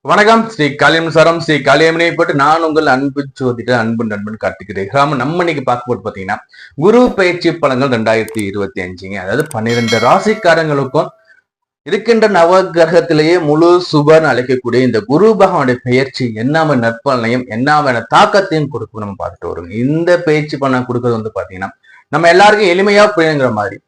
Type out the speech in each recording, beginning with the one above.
வணக்கம். ஸ்ரீ காளியம் சரம் ஸ்ரீ காளியம்மனை போட்டு நான் உங்கள் அன்பு ஜோதிட அன்பு நண்பன் கார்த்திகிறேன். நம்ம இன்னைக்கு பார்க்க போட்டு பாத்தீங்கன்னா குரு பயிற்சி பலன்கள் 2025. அதாவது 12 ராசிக்காரங்களுக்கும் இருக்கின்ற நவகிரகத்திலேயே முழு சுபர்னு அழைக்கக்கூடிய இந்த குரு பகவானுடைய பயிற்சி என்ன நற்பலனையும் என்ன தாக்கத்தையும் கொடுக்கும் நம்ம பார்த்துட்டு வருவோம். இந்த பயிற்சி பலன் கொடுக்கறது வந்து பாத்தீங்கன்னா நம்ம எல்லாருக்கும் எளிமையா புரியுங்கிற மாதிரி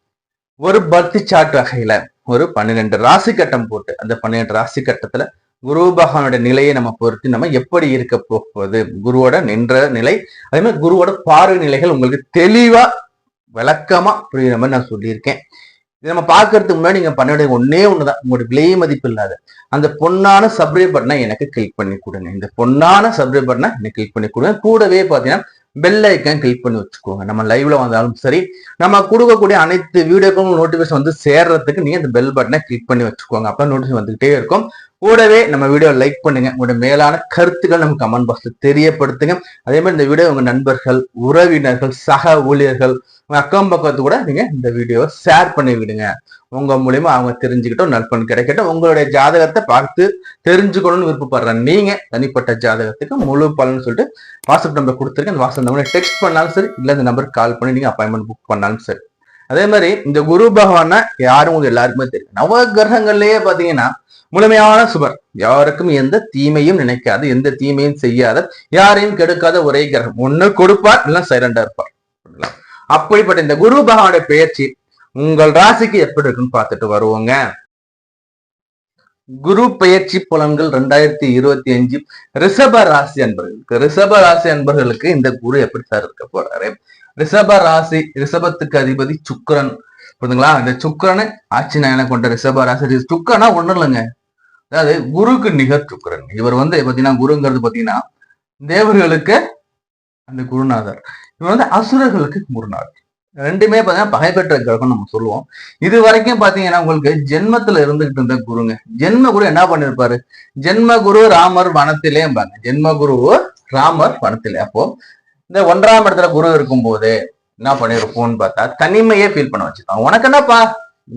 ஒரு பர்த்தி சாட் வகையில ஒரு 12 ராசி கட்டம் போட்டு அந்த 12 ராசி கட்டத்துல குரு பகவானுடைய நிலையை நம்ம பொறுத்து நம்ம எப்படி இருக்க போகுது, குருவோட நின்ற நிலை, அதே மாதிரி குருவோட பார்வை நிலைகள் உங்களுக்கு தெளிவா விளக்கமா புரியுற மாதிரி நான் சொல்லியிருக்கேன். இது நம்ம பாக்குறதுக்கு முன்னாடி நீங்க பண்ண வேண்டிய ஒண்ணுதான், உங்களோட விலை மதிப்பு இல்லாத அந்த பொன்னான சப்ஸ்கிரைப் பட்டனை எனக்கு கிளிக் பண்ணி கொடுங்க. இந்த பொன்னான சப்ஸ்கிரைப் பட்டனை எனக்கு கிளிக் பண்ணி கொடுங்க. கூடவே பாத்தீங்கன்னா பெல் ஐக்கன் கிளிக் பண்ணி வச்சுக்கோங்க. நம்ம லைவ்ல வந்தாலும் சரி, நம்ம கொடுக்கக்கூடிய அனைத்து வீடியோக்கும் நோட்டிபிகேஷன் வந்து சேர்றதுக்கு நீங்க இந்த பெல் பட்டனை கிளிக் பண்ணி வச்சுக்கோங்க. அப்ப நோட்டிபிகேஷன் வந்துகிட்டே இருக்கும். கூடவே நம்ம வீடியோ லைக் பண்ணுங்க. உங்களுடைய மேலான கருத்துக்கள் நம்ம கமெண்ட் பாக்ஸ்ல தெரியப்படுத்துங்க. அதே மாதிரி இந்த வீடியோ உங்க நண்பர்கள், உறவினர்கள், சக ஊழியர்கள், அக்கம் பக்கத்து கூட நீங்க இந்த வீடியோவை ஷேர் பண்ணி விடுங்க. உங்க மூலியமா அவங்க தெரிஞ்சுக்கிட்டோம், நற்பலன் கிடைக்கட்டும். உங்களுடைய ஜாதகத்தை பார்த்து தெரிஞ்சுக்கணும்னு விருப்பப்படுற நீங்க தனிப்பட்ட ஜாதகத்துக்கு முழு பலன் சொல்லிட்டு வாட்ஸ்அப் நம்பர் கொடுத்துருக்கேன். அந்த வாட்ஸ்அப் நம்பர் டெக்ஸ்ட் பண்ணாலும் சரி, இல்ல இந்த நம்பருக்கு கால் பண்ணி நீங்க அப்பாயின்மெண்ட் புக் பண்ணாலும் சரி. அதே மாதிரி இந்த குரு பகவான யாரும் எல்லாருக்குமே தெரியும். நவ கிரகங்கள்லயே பாத்தீங்கன்னா முழுமையான சுபர், யாருக்கும் எந்த தீமையும் நினைக்காது, எந்த தீமையும் செய்யாத, யாரையும் கெடுக்காத ஒரே கிரகம். ஒண்ணு கொடுப்பார், இல்ல சைலண்டா இருப்பார். அப்படிப்பட்ட இந்த குரு பகவானுடைய பெயர்ச்சி உங்கள் ராசிக்கு எப்படி இருக்குன்னு பார்த்துட்டு வருவோங்க. குரு பெயர்ச்சி பலன்கள் 2025 ரிஷப ராசி அன்பர்களுக்கு இந்த குரு எப்படி சார் இருக்க போறாரு? ரிஷப ராசி, ரிஷபத்துக்கு அதிபதி சுக்கிரன். புரியுதுங்களா? இந்த சுக்கிரனை ஆட்சி நயனை கொண்ட ரிஷப ராசி. சுக்கிரனா ஒண்ணு இல்லைங்க, அதாவது குருக்கு நிகர் சுக்கிரன். இவர் வந்து பாத்தீங்கன்னா குருங்கிறது பாத்தீங்கன்னா தேவர்களுக்கு அந்த குருநாதர், இவர் வந்து அசுரர்களுக்கு குருநாதர். ரெண்டுமே பாத்தீங்கன்னா பகை பெற்ற கிரகம் நம்ம சொல்லுவோம். இது வரைக்கும் பாத்தீங்கன்னா உங்களுக்கு ஜென்மத்துல இருந்துகிட்டு இருந்த குருங்க. ஜென்ம குரு என்ன பண்ணிருப்பாரு? ஜென்ம குரு ராமர் வனத்திலே பாங்க, ஜென்ம குரு ராமர் வனத்திலே. அப்போ இந்த 1ஆம் இடத்துல குரு இருக்கும் போது என்ன பண்ணிருப்போம்னு பார்த்தா தனிமையே ஃபீல் பண்ண வச்சுப்பான். உனக்கு என்னப்பா,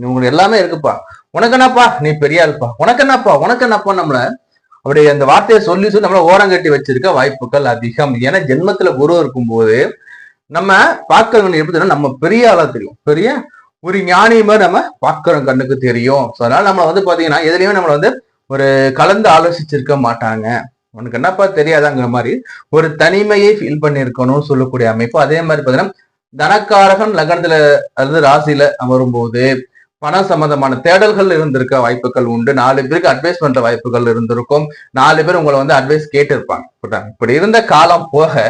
உங்களுக்கு எல்லாமே இருக்குப்பா, உனக்கு என்னப்பா, நீ பெரிய ஆள்ப்பா, உனக்கு என்னப்பா நம்மள அப்படி அந்த வார்த்தையை சொல்லி நம்மள ஓரங்கட்டி வச்சிருக்க வாய்ப்புகள் அதிகம். ஏன்னா ஜென்மத்துல குரு இருக்கும்போது நம்ம பார்க்கறது எப்படி, நம்ம பெரிய ஆளா தெரியும், பெரிய ஒரு ஞானி மாதிரி நம்ம பார்க்கறோம், கண்ணுக்கு தெரியும். ஸோ அதனால நம்ம வந்து பாத்தீங்கன்னா எதுலையுமே நம்மள வந்து ஒரு கலந்து ஆலோசிச்சிருக்க மாட்டாங்க. உனக்கு என்னப்பா தெரியாதாங்கிற மாதிரி ஒரு தனிமையை ஃபீல் பண்ணிருக்கணும்னு சொல்லக்கூடிய அமைப்பு. அதே மாதிரி பாத்தீங்கன்னா தனக்காரகன் லக்னத்துல அல்லது ராசியில வரும்போது பணம் சம்பந்தமான தேடல்கள் இருந்திருக்க வாய்ப்புகள் உண்டு. 4 பேருக்கு அட்வைஸ் பண்ற வாய்ப்புகள் இருந்திருக்கும். 4 பேர் உங்களை வந்து அட்வைஸ் கேட்டு இருப்பாங்க. இப்படி இருந்த காலம் போக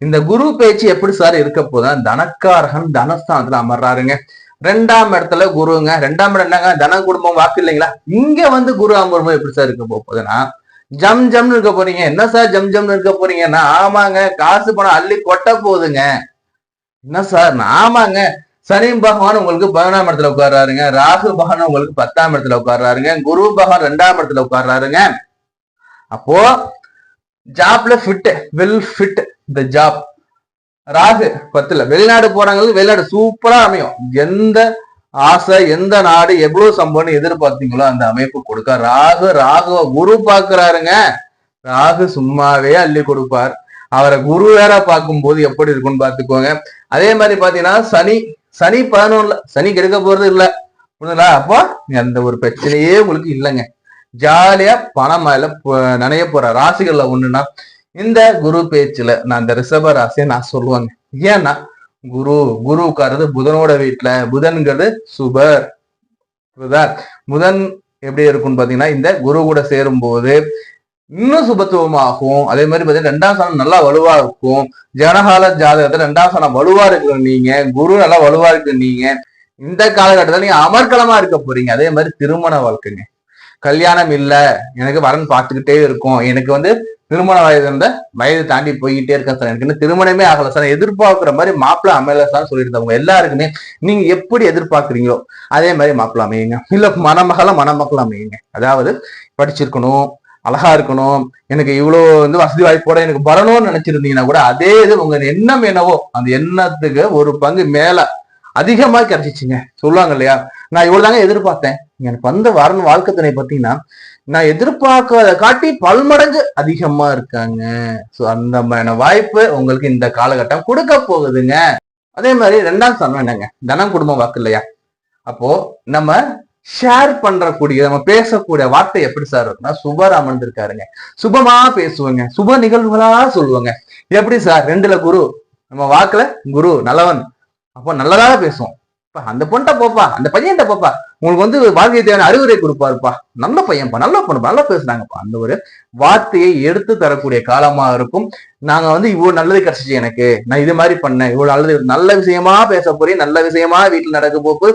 இந்த குரு பேச்சு எப்படி சார் இருக்க போதும்? தனக்காரகன் தனஸ்தானத்துல அமர்றாருங்க. 2ஆம் இடத்துல குருங்க. 2ஆம் இடம் என்னங்க? தன குடும்பம் வாக்கு இல்லைங்களா? இங்க வந்து குரு அமர்வும் எப்படி சார் இருக்க போகுதுன்னா ஜம் ஜம்னு இருக்க போறீங்க. என்ன சார் ஜம் ஜம்னு இருக்க போறீங்கன்னா, ஆமாங்க, காசு பணம் அள்ளி கொட்ட போகுதுங்க. என்ன சார்? ஆமாங்க, சனி பகவான் உங்களுக்கு 11ஆம் இடத்துல உட்கார்றாருங்க, ராகு பகவான் உங்களுக்கு 10ஆம் இடத்துல உட்கார்றாருங்க, குரு பகவான் 2ஆம் இடத்துல உட்கார்றாருங்க. அப்போ ஜாப்ல ஃபிட், வெல் ஃபிட் இந்த ஜாப். ராகு 10ல வெளிநாடு போறாங்களுக்கு வெளிநாடு சூப்பரா அமையும். எந்த ஆசை, எந்த நாடு, எவ்வளவு சம்பவம் எதிர்பார்த்தீங்களோ அந்த அமைப்பு கொடுக்க ராகுவ குரு பாக்குறாருங்க. ராகு சும்மாவே அள்ளி கொடுப்பார். அவரை குரு வேற பார்க்கும் போது எப்படி இருக்குன்னு பாத்துக்கோங்க. அதே மாதிரி பாத்தீங்கன்னா சனி 11ல, சனி கெடுக்க போறது இல்ல. புரியுதுங்களா? அப்போ அந்த ஒரு பிரச்சனையே உங்களுக்கு இல்லைங்க. ஜாலியா பணம் மேல நனைய போற ராசிகள்ல ஒண்ணுன்னா இந்த குரு பேச்சுல நான் இந்த ரிஷப ராசியை நான் சொல்லுவாங்க. ஏன்னா குரு உட்கார்றது புதனோட வீட்டுல. புதன்கிறது சுபர். புதன் எப்படி இருக்கும்னு பாத்தீங்கன்னா இந்த குரு கூட சேரும் போது இன்னும் சுபத்துவமாகும். அதே மாதிரி பாத்தீங்கன்னா 2ஆம் ஸ்தானம் நல்லா வலுவா இருக்கும். ஜனகால ஜாதகத்துல 2ஆம் ஸ்தானம் வலுவா இருக்கு நீங்க, குரு நல்லா வலுவா இருக்கு நீங்க. இந்த காலகட்டத்துல நீங்க அமர்க்கலமா இருக்க போறீங்க. அதே மாதிரி திருமண வாழ்க்கைங்க. கல்யாணம் இல்ல, எனக்கு வரன் பார்த்துக்கிட்டே இருக்கும், எனக்கு வந்து திருமண வயது தாண்டி போய்கிட்டே இருக்கேன் சார், எனக்கு இன்னும் திருமணமே ஆகல சார், எதிர்பார்க்கிற மாதிரி மாப்பிள்ள அமையல சார் சொல்லியிருந்தவங்க எல்லாருக்குமே நீங்க எப்படி எதிர்பார்க்குறீங்களோ அதே மாதிரி மாப்பிள்ள அமையுங்க. இல்ல மணமக்கள் அமையுங்க. அதாவது படிச்சிருக்கணும், அழகா இருக்கணும், எனக்கு இவ்வளவு வந்து வசதி வாய்ப்போட எனக்கு வரணும்னு நினைச்சிருந்தீங்கன்னா கூட அதே இது உங்க எண்ணம் என்னவோ அந்த எண்ணத்துக்கு ஒரு பங்கு மேல அதிகமா கிடைச்சிச்சுங்க. சொல்லுவாங்க இல்லையா, நான் இவ்வளவுதாங்க எதிர்பார்த்தேன், எனக்கு வந்த வரணும் வாழ்க்கை துணை பார்த்தீங்கன்னா நான் எதிர்பார்க்காத காட்டி பல்மடங்கு அதிகமா இருக்காங்க. சோ அந்த வாய்ப்பு உங்களுக்கு இந்த காலகட்டம் கொடுக்க போகுதுங்க. அதே மாதிரி ரெண்டாம் ஸ்தானம் என்னங்க, தனம் குடும்பம் வாக்கு இல்லையா? அப்போ நம்ம ஷேர் பண்றக்கூடிய நம்ம பேசக்கூடிய வார்த்தை எப்படி சார் இருக்குன்னா சுபர் அமர்ந்திருக்காருங்க, சுபமா பேசுவாங்க, சுப நிகழ்வுகளா சொல்லுவாங்க. எப்படி சார்? 2ல குரு, நம்ம வாக்குல குரு நல்லவன், அப்போ நல்லதாக பேசுவோம். அந்த பொண்ணை போப்பா, அந்த பையன்ட்ட போப்பா, உங்களுக்கு வாழ்க்கை தேவையான அறிவுரை கொடுப்பாருப்பா, நல்ல பையன்ப்பா, நல்ல பொண்ணு, நல்லா பேசுனாங்கப்பா, அந்த ஒரு வார்த்தையை எடுத்து தரக்கூடிய காலமா இருக்கும். நாங்க இவ்வளவு நல்லது கிடைச்சிச்சு எனக்கு, நான் இது மாதிரி பண்ணேன், இவ்வளவு நல்லது, நல்ல விஷயமா பேச போறேன், நல்ல விஷயமா வீட்டுல நடக்க போகுது,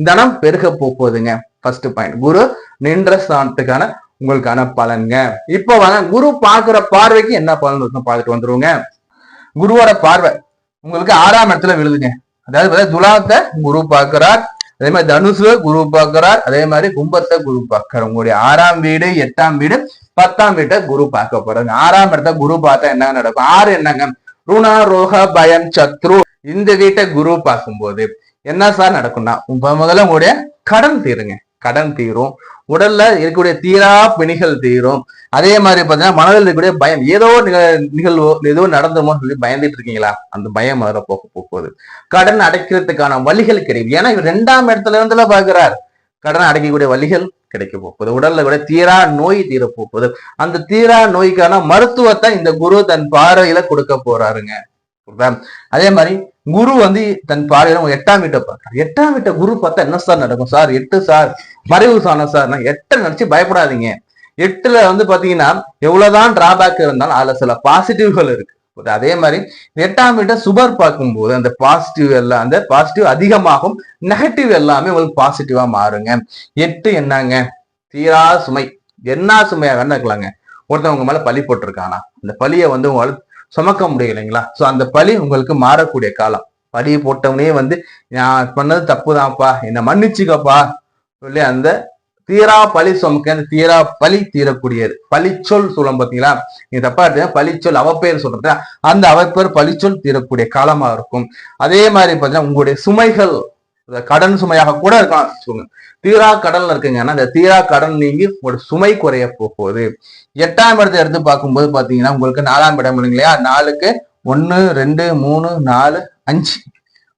தனம் பெருக போகுதுங்க. ஃபர்ஸ்ட் பாயிண்ட் குரு நின்ற ஸ்தானத்துக்கான உங்களுக்கான பலன்க. இப்ப வாங்க குரு பாக்குற பார்வைக்கு என்ன பலன் இருக்கும் பார்த்துட்டு வந்துருவோங்க. குருவோட பார்வை உங்களுக்கு 6ஆம் இடத்துல விழுதுங்க. அதாவது துலாத்தை குரு பார்க்கிறார், அதே மாதிரி தனுசு குரு பார்க்கிறார், அதே மாதிரி கும்பத்தை குரு பார்க்கிறார். உங்களுடைய 6ஆம் வீடு, 8ஆம் வீடு, 10ஆம் வீட்டை குரு பார்க்க போறாங்க. 6ஆம் இடத்த குரு பார்த்தா என்ன நடக்கும்? 6 என்னங்க, ருணா ரோக பயம் சத்ரு. இந்த வீட்டை குரு பார்க்கும்போது என்ன சார் நடக்கும்னா முதல்ல உங்களுடைய கடன் தீருங்க, கடன் தீரும், உடல்ல இருக்கக்கூடிய தீரா பிணிகள் தீரும். அதே மாதிரி பாத்தீங்கன்னா மனதில் இருக்கக்கூடிய பயம், ஏதோ நிகழ்வோ ஏதோ நடந்துமோ சொல்லி பயந்துட்டு இருக்கீங்களா, அந்த பயம் அதில் போகுது. கடன் அடைக்கிறதுக்கான வழிகள் கிடைக்கும். ஏன்னா இவர் 2ஆம் இடத்துல இருந்துல பாக்குறார், கடன் அடைக்கக்கூடிய வழிகள் கிடைக்க போகுது. உடல்ல கூட தீரா நோய் தீர போகுது. அந்த தீரா நோய்க்கான மருத்துவத்தை இந்த குரு தன் பார்வையில கொடுக்க போறாருங்க. அதே மாதிரி குரு தன் பார்வையில 8ஆம் வீட்டை பார்க்கிறார். 8ஆம் வீட்டை குரு பார்த்தா என்ன சார் நடக்கும்? சார் 8 சார் மறைவு சாணம் சார், நான் 8 நினைச்சு பயப்படாதீங்க. 8ல பாத்தீங்கன்னா எவ்வளவுதான் டிராபேக் இருந்தாலும் அதுல சில பாசிட்டிவ்கள் இருக்கு. அதே மாதிரி 8ஆம் வீட்டை சுபர் பார்க்கும்போது அந்த பாசிட்டிவ் எல்லாம், அந்த பாசிட்டிவ் அதிகமாகும், நெகட்டிவ் எல்லாமே உங்களுக்கு பாசிட்டிவா மாறுங்க. 8 என்னங்க, தீரா சுமை. என்ன சுமையாக இருக்கலாங்க, ஒருத்தவங்க மேல பழி போட்டிருக்கானா, அந்த பழியை உங்களால சுமக்க முடியும் இல்லைங்களா? சோ அந்த பழி உங்களுக்கு மாறக்கூடிய காலம். பழி போட்டவனே நான் பண்ணது தப்புதான்ப்பா, என்னை மன்னிச்சுக்கப்பா சொல்லி அந்த தீரா பழி சுமக்க, அந்த தீரா பழி தீரக்கூடியது. பழிச்சொல் சொல்லும் பாத்தீங்களா, நீங்க தப்பா எடுத்தீங்க, பழிச்சொல் அவப்பேர் சொல்றது, அந்த அவப்பேர் பழிச்சொல் தீரக்கூடிய காலமா இருக்கும். அதே மாதிரி பாத்தீங்கன்னா உங்களுடைய சுமைகள் கடன் சுமையாக கூட இருக்கலாம். தீரா கடன்ல இருக்குங்கன்னா அந்த தீரா கடன் நீங்கி உங்களோட சுமை குறைய போகுது. 8ஆம் இடத்தை எடுத்து பார்க்கும்போது பாத்தீங்கன்னா உங்களுக்கு 4ஆம் இடம் இல்லைங்களா? 4க்கு 1 2 3 4 5,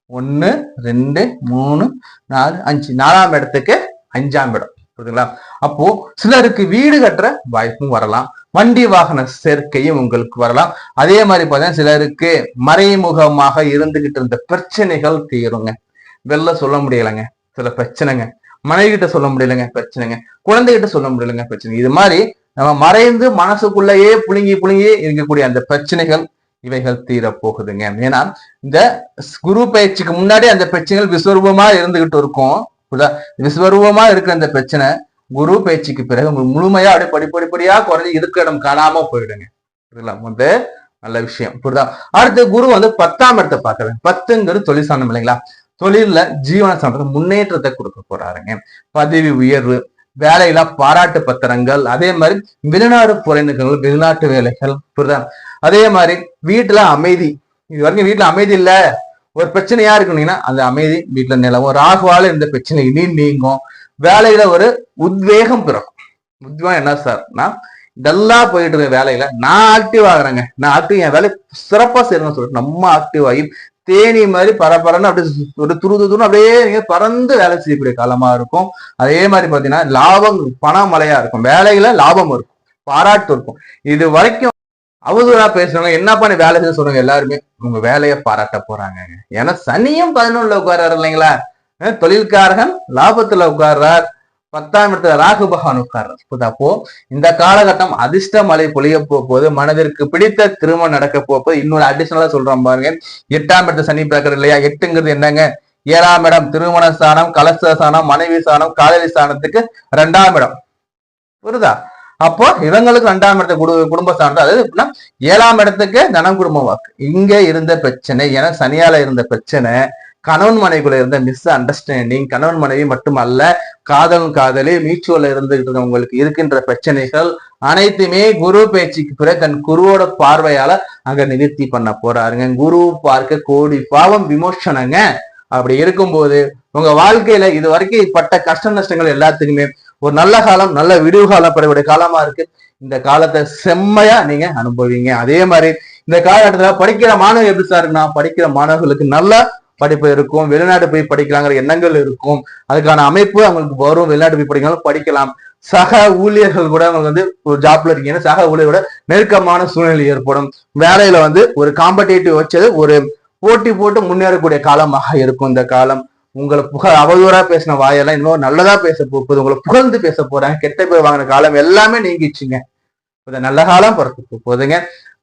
1 2 3 4 5, 4ஆம் இடத்துக்கு 5ஆம் இடம், புரியுதுங்களா? அப்போ சிலருக்கு வீடு கட்டுற வாய்ப்பும் வரலாம், வண்டி வாகன சேர்க்கையும் உங்களுக்கு வரலாம். அதே மாதிரி பாத்தீங்கன்னா சிலருக்கு மறைமுகமாக இருந்துகிட்டு இருந்த பிரச்சனைகள் தீருங்க. வெளில சொல்ல முடியலைங்க சில பிரச்சனைங்க, மனைவி கிட்ட சொல்ல முடியலைங்க பிரச்சனைங்க, குழந்தைகிட்ட சொல்ல முடியலைங்க பிரச்சனை. இது மாதிரி நம்ம மறைந்து மனசுக்குள்ளேயே புழுங்கி இருக்கக்கூடிய அந்த பிரச்சனைகள் இவைகள் தீர போகுதுங்க. ஏன்னா இந்த குரு பயிற்சிக்கு முன்னாடி அந்த பிரச்சனைகள் விஸ்வரூபமா இருந்துகிட்டு இருக்கும். விஸ்வரூபமா இருக்கிற அந்த பிரச்சனை குரு பயிற்சிக்கு பிறகு உங்களுக்கு முழுமையா அப்படியே படிப்படிப்படியா குறைஞ்சி இருக்கிற இடம் காணாம போயிடுங்க. நல்ல விஷயம், புரியுதா? அடுத்து குரு 10ஆம் இடத்தை பாக்குறேன். 10ங்கிறது தொழில் சாணம் இல்லைங்களா? தொழில ஜீவன சான்றத்தை முன்னேற்றத்தை கொடுக்க போறாருங்க. பதவி உயர்வு, வேலையில பாராட்டு பத்திரங்கள், அதே மாதிரி வெளிநாடு புறைநிகள், வெளிநாட்டு வேலைகள், புரியுதா? அதே மாதிரி வீட்டுல அமைதி. இது வரைக்கும் வீட்டுல அமைதி இல்ல, ஒரு பிரச்சனையா இருக்குனீங்கன்னா அந்த அமைதி வீட்டுல நிலவும். ராகுவால இந்த பிரச்சனை இனி நீங்கும். வேலையில ஒரு உத்வேகம் பிறக்கும். உத்வேகம் என்ன சார்னா, இதெல்லாம் போயிட்டு இருக்க வேலையில நான் ஆக்டிவ் ஆகுறேங்க, நான் ஆக்டிவ், என் வேலை சிறப்பா செய்யணும்னு சொல்லிட்டு நம்ம ஆக்டிவ் ஆகி தேனி மாதிரி பரபரன்னு அப்படியே ஒரு துருதுன்னு அப்படியே நீங்க பறந்து வேலை செய்யக்கூடிய காலமா இருக்கும். அதே மாதிரி பாத்தீங்கன்னா லாபம் பண மழையா இருக்கும், வேலையில லாபம் இருக்கும், பாராட்டு இருக்கும். இது வரைக்கும் அவதூறா பேசுறவங்க என்னப்பா நீ வேலை செய்ய சொல்றவங்க எல்லாருமே உங்க வேலையை பாராட்ட போறாங்க. ஏன்னா சனியும் 11ல உட்கார்றாரு இல்லைங்களா? தொழில்காரகன் லாபத்துல உட்கார்றார், 10ஆம் இடத்துல ராகு பகவான் உட்கார்றார். அப்போ இந்த காலகட்டம் அதிர்ஷ்ட மழை பொழிய போகுது, மனதிற்கு பிடித்த திருமணம் நடக்க போகுது. இன்னொரு அடிஷனலா சொல்றோம் பாருங்க, 8ஆம் இடத்தை சனி பார்க்கறது இல்லையா? 8ங்கிறது என்னங்க, 7ஆம் இடம் திருமண ஸ்தானம், கலச ஸ்தானம், மனைவி ஸ்தானம், காதலி ஸ்தானத்துக்கு 2ஆம் இடம், புரியுதா? அப்போ இவங்களுக்கு 2ஆம் இடத்தை குடும்ப ஸ்தானம், அதாவது எப்படின்னா 7ஆம் இடத்துக்கு தனம் குடும்ப வாக்கு. இங்க இருந்த பிரச்சனை, ஏன்னா சனியால இருந்த பிரச்சனை, கணவன் மனைவிக்குள்ள இருந்த மிஸ் அண்டர்ஸ்டாண்டிங், கணவன் மனைவி மட்டுமல்ல காதலி மியூச்சுவல்ல இருந்துகிட்டு உங்களுக்கு இருக்கின்ற பிரச்சனைகள் அனைத்துமே குரு பயிற்சிக்கு பிறகு தன் குருவோட பார்வையால அங்க நிவர்த்தி பண்ண போறாருங்க. குரு பார்க்க கோடி பாவம் விமோசனங்க. அப்படி இருக்கும்போது உங்க வாழ்க்கையில இது வரைக்கும் பட்ட கஷ்ட நஷ்டங்கள் எல்லாத்துக்குமே ஒரு நல்ல காலம், நல்ல விடிவு காலம் பெறக்கூடிய காலமா இருக்கு. இந்த காலத்தை செம்மையா நீங்க அனுபவிங்க. அதே மாதிரி இந்த காலகட்டத்துல படிக்கிற மாணவர்கள் எப்படி சார் இருக்குன்னா, படிக்கிற மாணவர்களுக்கு நல்ல படிப்பு இருக்கும், வெளிநாடு போய் படிக்கலாங்கிற எண்ணங்கள் இருக்கும், அதுக்கான அமைப்பு அவங்களுக்கு வரும், வெளிநாட்டு போய் படிக்கலாம், படிக்கலாம். சக ஊழியர்கள் கூட அவங்க வந்து ஒரு ஜாப்ல இருக்கீங்கன்னா சக ஊழியரோட நெருக்கமான சூழ்நிலை ஏற்படும். வேலையில வந்து ஒரு காம்படேட்டிவ் வச்சது ஒரு போட்டி போட்டு முன்னேறக்கூடிய காலமாக இருக்கும் இந்த காலம். உங்களை அவதூறா பேசின வாயெல்லாம் இன்னும் நல்லதா பேச போகுது, உங்களை புகழ்ந்து பேச போறாங்க. கெட்ட பேர் வாங்கின காலம் எல்லாமே நீங்கிச்சுங்க. நல்ல காலம் பிறக்க போகுதுங்க.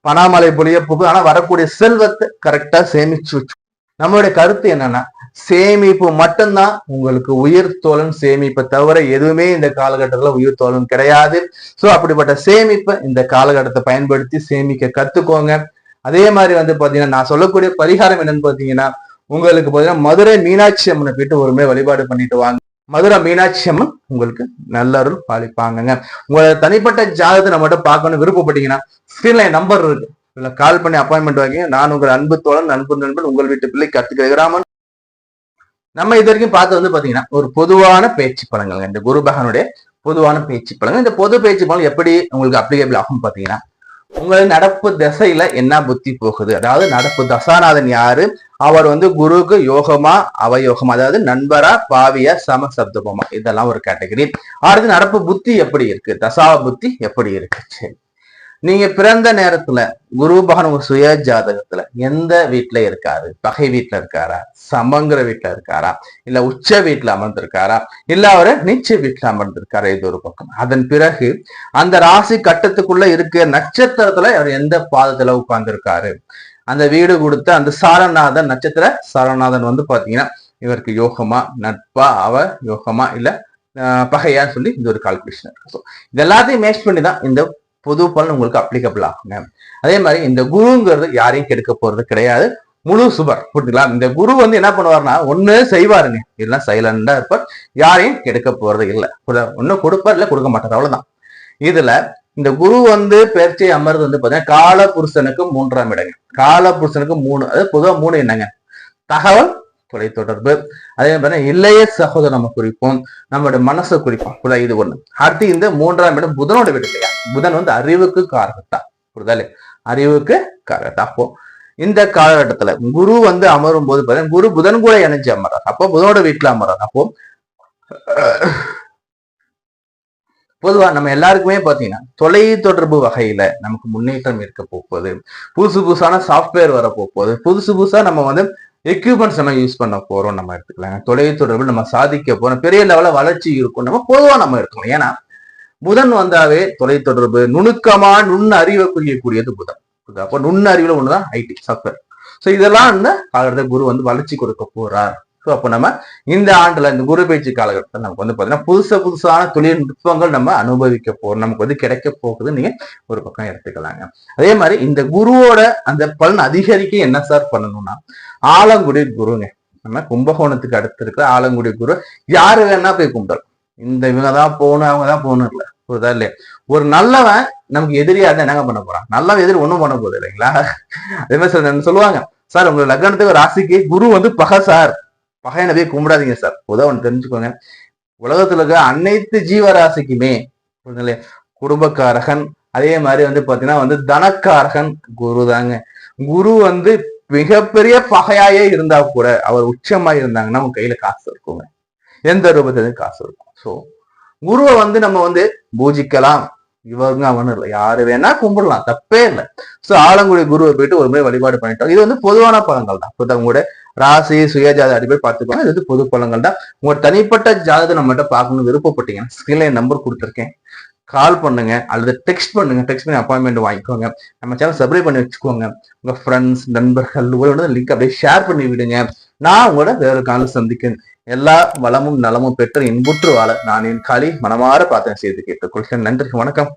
பணாமலை பொழிய போகுது. ஆனா வரக்கூடிய செல்வத்தை கரெக்டா சேமிச்சு வச்சு. நம்மளுடைய கருத்து என்னன்னா, சேமிப்பு மட்டும்தான் உங்களுக்கு உயிர் தோழன். சேமிப்பை தவிர எதுவுமே இந்த காலகட்டத்துல உயிர் தோழன் கிடையாது. சோ அப்படிப்பட்ட சேமிப்பை இந்த காலகட்டத்தை பயன்படுத்தி சேமிக்க கத்துக்கோங்க. அதே மாதிரி வந்து பாத்தீங்கன்னா நான் சொல்லக்கூடிய பரிகாரம் என்னன்னு பாத்தீங்கன்னா, உங்களுக்கு பாத்தீங்கன்னா மதுரை மீனாட்சி அம்மனை போயிட்டு ஒரு முறை வழிபாடு பண்ணிட்டு வாங்க. மதுரை மீனாட்சி அம்மன் உங்களுக்கு நல்லருள் பாலிப்பாங்க. உங்களோட தனிப்பட்ட ஜாதகத்தை நம்மகிட்ட பார்க்கணும் விருப்பப்பட்டீங்கன்னா ஸ்கிரீன்ல நம்பர் இருக்கு, இதுல கால் பண்ணி அப்பாயின்மெண்ட் வாங்கிங்க. நான் உங்கள் அன்பு தோழன், அன்பு நண்பன், உங்கள் வீட்டு பிள்ளை கார்த்திக் ராமன். நம்ம இது வரைக்கும் பார்த்து வந்து பாத்தீங்கன்னா ஒரு பொதுவான பேச்சு பலன்கள், இந்த குரு பகவானுடைய பொதுவான பேச்சு பலன்கள். இந்த பொது பேச்சு பலன் எப்படி உங்களுக்கு அப்ளிகேபிள் ஆகும் பாத்தீங்கன்னா, உங்களது நடப்பு திசையில என்ன புத்தி போகுது, அதாவது நடப்பு தசாநாதன் யாரு, அவர் வந்து குருவுக்கு யோகமா அவயோகமா, அதாவது நண்பரா பாவியா சமசப்தமா, இதெல்லாம் ஒரு கேட்டகரி. அடுத்து நடப்பு புத்தி எப்படி இருக்கு, தசா புத்தி எப்படி இருக்கு. சரி, நீங்க பிறந்த நேரத்துல குரு பகவான் உங்க சுய ஜாதகத்துல எந்த வீட்டுல இருக்காரு, பகை வீட்டுல இருக்காரா, சமங்கிற வீட்டுல இருக்காரா, இல்ல உச்ச வீட்டுல அமர்ந்திருக்காரா, இல்ல அவரு நீச்ச வீட்டுல அமர்ந்திருக்காரா, இது ஒரு பக்கம். அதன் பிறகு அந்த ராசி கட்டத்துக்குள்ள இருக்க நட்சத்திரத்துல அவர் எந்த பாதத்துல உட்கார்ந்துருக்காரு, அந்த வீடு கொடுத்த அந்த சாரநாதன் நட்சத்திர சாரநாதன் வந்து பாத்தீங்கன்னா இவருக்கு யோகமா நட்பா அவ யோகமா இல்ல பகையான்னு சொல்லி இந்த ஒரு கால்குலேஷன் இருக்கு. இது எல்லாத்தையும் மேட்ச் பண்ணிதான் இந்த பொது பலன் உங்களுக்கு அப்ளிகபிள் ஆகுங்க. அதே மாதிரி இந்த குருங்கிறது யாரையும் கெடுக்க போறது கிடையாது, முழு சுபர். புரிஞ்சுங்களா? இந்த குரு வந்து என்ன பண்ணுவாருன்னா ஒண்ணு செய்வாருங்க, இல்லைன்னா சைலண்டா இருப்பார், யாரையும் கெடுக்க போறது இல்லை. ஒண்ணு கொடுப்பார் இல்ல கொடுக்க மாட்டார், அவ்வளவுதான். இதுல இந்த குரு வந்து பெயர்ச்சி அமர்ந்து வந்து பாத்தீங்கன்னா கால புருஷனுக்கு 3ஆம் இடங்க. கால புருஷனுக்கு 3, அது பொதுவா 3 என்னங்க, தகவல் தொலை தொடர்பு, அதே மாதிரி இல்லையே சகோதரம் நம்ம குறிப்போம், நம்மளோட மனசை குறிப்போம். இது ஒண்ணு. அடுத்து இந்த 3ஆம் இடம் புதனோட வீடு இல்லையா, புதன் வந்து அறிவுக்கு காரகத்தா, புரியுதா, அறிவுக்கு காரகத்தா. அப்போ இந்த காலகட்டத்துல குரு வந்து அமரும் போது பாத்தீங்கன்னா குரு புதன் கூட இணைஞ்சு அமர்றார், அப்போ புதனோட வீட்டுல அமர்றார். அப்போ பொதுவா நம்ம எல்லாருக்குமே பாத்தீங்கன்னா தொலை தொடர்பு வகையில நமக்கு முன்னேற்றம் இருக்க போகுது, புதுசு புதுசான சாஃப்ட்வேர் வர போகுது, புதுசு புதுசா நம்ம வந்து எக்யூப்மெண்ட்ஸ் நம்ம யூஸ் பண்ண போறோம், நம்ம எடுத்துக்கலாம். தொலை தொடர்பு நம்ம சாதிக்க போறோம், பெரிய லெவல வளர்ச்சி இருக்கும், நம்ம பொதுவா நம்ம எடுத்துக்கணும். ஏன்னா புதன் வந்தாவே தொலை தொடர்பு நுணுக்கமா நுண்ண அறிவை குறியக்கூடியது புதன். அப்போ நுண்ண அறிவுல ஒண்ணுதான் ஐடி சாஃப்ட்வேர். சோ இதெல்லாம் இந்த காலகட்டத்தில் குரு வந்து வளர்ச்சி கொடுக்க போறார். ஸோ அப்போ நம்ம இந்த ஆண்டுல இந்த குரு பயிற்சி காலகட்டத்தில் நமக்கு வந்து பாத்தீங்கன்னா புதுசான தொழில்நுட்பங்கள் நம்ம அனுபவிக்க போறோம், நமக்கு வந்து கிடைக்க போகுது, நீங்க ஒரு பக்கம் எடுத்துக்கலாங்க. அதே மாதிரி இந்த குருவோட அந்த பலன் அதிகரிக்க என்ன சார் பண்ணணும்னா, ஆலங்குடி குருங்க, நம்ம கும்பகோணத்துக்கு அடுத்து இருக்கிற ஆலங்குடி குரு யாரு வேணா போய் கும்பிடலாம். இந்த இவங்கதான் போகணும் அவங்கதான் போகணும் இல்லை, புரியுதா இல்லையா? ஒரு நல்லவன் நமக்கு எதிரியா இருந்தா என்னங்க பண்ண போறான், நல்லவன் எதிரி ஒண்ணும் பண்ண போகுது இல்லைங்களா? அதே மாதிரி சொல்லுவாங்க, சார் உங்க லக்னத்துக்கு ராசிக்கு குரு வந்து பகை சார், பகையனை போய் கும்பிடாதீங்க சார். பொதுவாக ஒன்று தெரிஞ்சுக்கோங்க, உலகத்துல இருக்க அனைத்து ஜீவராசிக்குமே குடும்பக்காரகன், அதே மாதிரி வந்து பாத்தீங்கன்னா வந்து தனக்காரகன் குரு தாங்க. குரு வந்து மிகப்பெரிய பகையாயே இருந்தா கூட அவர் உச்சமா இருந்தாங்கன்னா உங்க கையில காசு இருக்குங்க, எந்த ரூபத்திலும் காசு இருக்கும். ஸோ குருவை வந்து நம்ம வந்து பூஜிக்கலாம், இவங்க அவனு இல்லை, யாரு வேணா கும்பிடலாம், தப்பே இல்லை. சோ ஆலங்குடி குருவை போயிட்டு ஒரு முறை வழிபாடு பண்ணிட்டோம். இது வந்து பொதுவான பலன்கள் தான். உங்களோட ராசி சுயஜாத அடிப்படை பார்த்துக்கோங்க, இது வந்து பொது பலன்கள் தான். உங்களோட தனிப்பட்ட ஜாதகத்தை நம்மகிட்ட பார்க்கணும்னு விருப்பப்பட்டீங்கன்னா ஸ்கிரீன்ல நம்பர் கொடுத்துருக்கேன், கால் பண்ணுங்க அல்லது டெக்ஸ்ட் பண்ணுங்க. டெக்ஸ்ட் பண்ணி அப்பாயின்மெண்ட் வாங்கிக்கோங்க. நம்ம சேனல் சப்ஸ்கிரைப் பண்ணி வச்சுக்கோங்க. உங்க ஃப்ரெண்ட்ஸ் நண்பர்கள் லிங்க் அப்படியே ஷேர் பண்ணி விடுங்க. நான் உங்களோட வேற காலம் சந்திக்கிறேன். எல்லா வளமும் நலமும் பெற்று இன்புற்று வாழ நான் என் காலி மனமாற பிரார்த்தனை செய்து கேட்டுக்கொள்கிறேன். நன்றி, வணக்கம்.